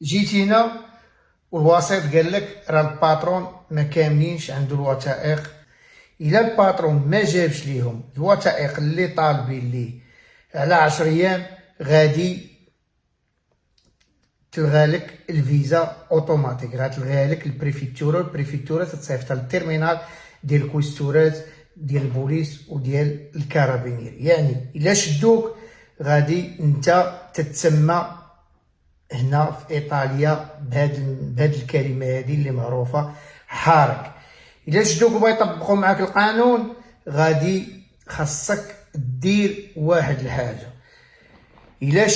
جيتي هنا والوسيط قال لك راه الباترون ما كاملينش عنده الوثائق. الا الباترون ما جابش ليهم الوثائق اللي طالبين ليه على 10 ايام غادي تلغى لك الفيزا اوتوماتيك، غتلغيها لك البريفيتورا تتصيفط للتيرمينال ديال الكويستورات ديال البوليس وديال الكارابينير. يعني الا شدوك غادي انت تتسمى هنا في ايطاليا بهاد الكلمه هذه اللي معروفه حارق. الا شدوك وبغا يطبقوا معاك القانون غادي خاصك دير واحد الحاجه. الا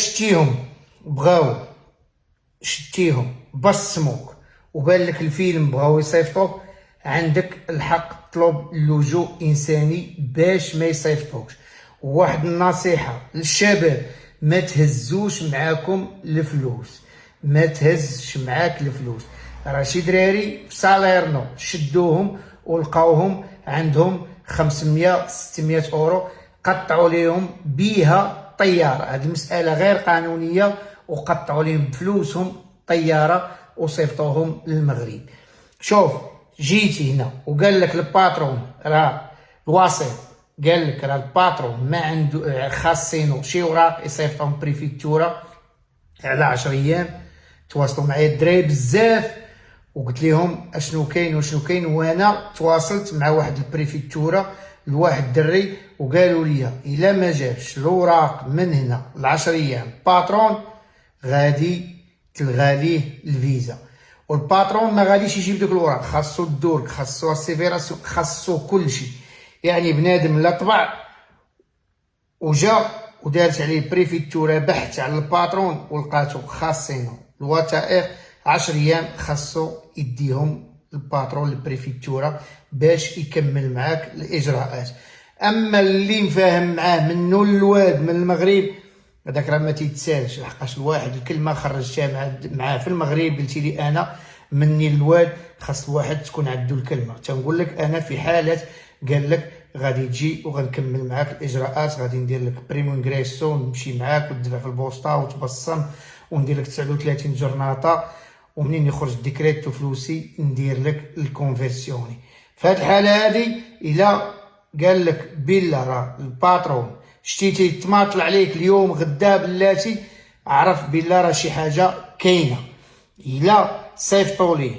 شتيهم بصموك وبان لك الفيلم بغاو يصيفطوك، عندك الحق تطلب اللجوء انساني باش ما يصيفطوكش. وواحد النصيحه للشباب، ما تهزوش معاكم الفلوس، ما تهزش معاك الفلوس. راه شي دراري في ساليرنو شدوهم ولقاوهم عندهم 500 600 اورو، قطعوا ليهم بيها طياره. هذه المساله غير قانونيه، وقطعوا لهم بفلوسهم طياره وصيفطوهم للمغرب. شوف، جيتي هنا وقال لك الباترون راه الوسيط قال لك راه الباترون ما عنده، خاصينو شي اوراق يصيفطهم بريفيتورا على 10 ايام. تواصلوا معايا الدراري بزاف وقلت لهم اشنو كاين وانا تواصلت مع واحد البريفيتورا لواحد الدري وقالوا لي الا ما جابش الاوراق من هنا ل 10 ايام باترون غادي تلغى ليه الفيزا. والباترون ما غاديش يجيب دوك الاوراق، خاصو الدرك، خاصو السيفيراسيون، خاصو كلشي. يعني بنادم لا طبع وجا ودارت عليه بريفيتورا بحث على الباترون ولقاتو خاصينو الوثائق 10 ايام، خاصو يديهم الباترون للبريفيتورا باش يكمل معاك الاجراءات. اما اللي مفاهم معاه منو الواد من المغرب هذاك راه ما تيتسالش، لحقاش الواحد الكلمه خرجتها معاه في المغرب قلتي لي انا مني الواد، خاص الواحد تكون عنده الكلمه. تنقول لك انا في حاله قال لك غادي تجي وغنكمل معاك الاجراءات، غادي ندير لك بريمو انغريسو ونمشي معاك وتدفع في البوسطه وتبصم وندير لك 39 جورناطه، ومنين يخرج الديكريتو فلوسي ندير لك الكونفيرسيوني. في هذه الحاله هذه الا قال لك بلا راه الباترون شتيتي تماطل عليك اليوم غدا بلاتي، عرف بلا راه شي حاجه كاينه. الا صيفطوا ليه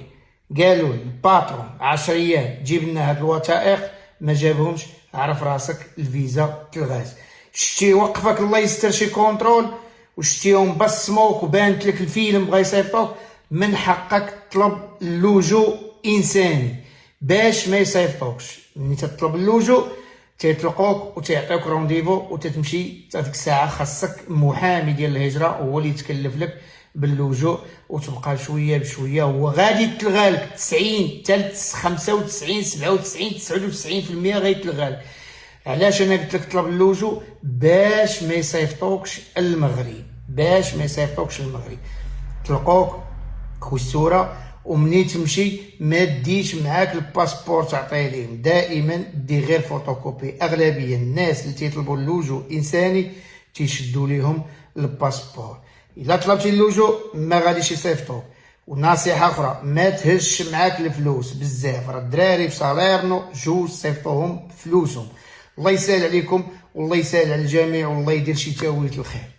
قالوا الباترون 10 ايام جيب لنا هاد الوثائق ما جابهمش، عرف راسك الفيزا تلغات. شتي وقفك الله يستر شي كونترول وشتيهم بصموك وبانت لك الفيلم بغا يصيفطوك، من حقك تطلب اللجوء انساني باش ما يصيفطوكش. ملي تطلب اللجوء تيطلقوك وتيعطيوك رونديفو وتتمشي ديك الساعه خاصك محامي ديال الهجره هو اللي يتكلف لك باللجوء، وتبقى شويه بشويه هو غادي تلغى لك 90 حتى 95 97 99% غيتلغى لك. علاش انا قلت لك طلب اللجوء؟ باش ما يصيفطوكش المغرب، طلقوك كويستورا. ومني تمشي ما ديش معاك الباسبور تعطيه ليهم، دائما دي غير فوتوكوبي. اغلبيه الناس اللي تيطلبوا اللجوء انساني تيشدوا ليهم الباسبور. الا طلبتي اللجوء ما غاديش يصيفطوك. ونصيحه اخرى، ما تهزش معاك الفلوس بزاف، راه الدراري في ساليرنو جوج صيفطوهم فلوسهم. الله يسهل عليكم والله يسهل على الجميع والله يدير شي تاويل الخير.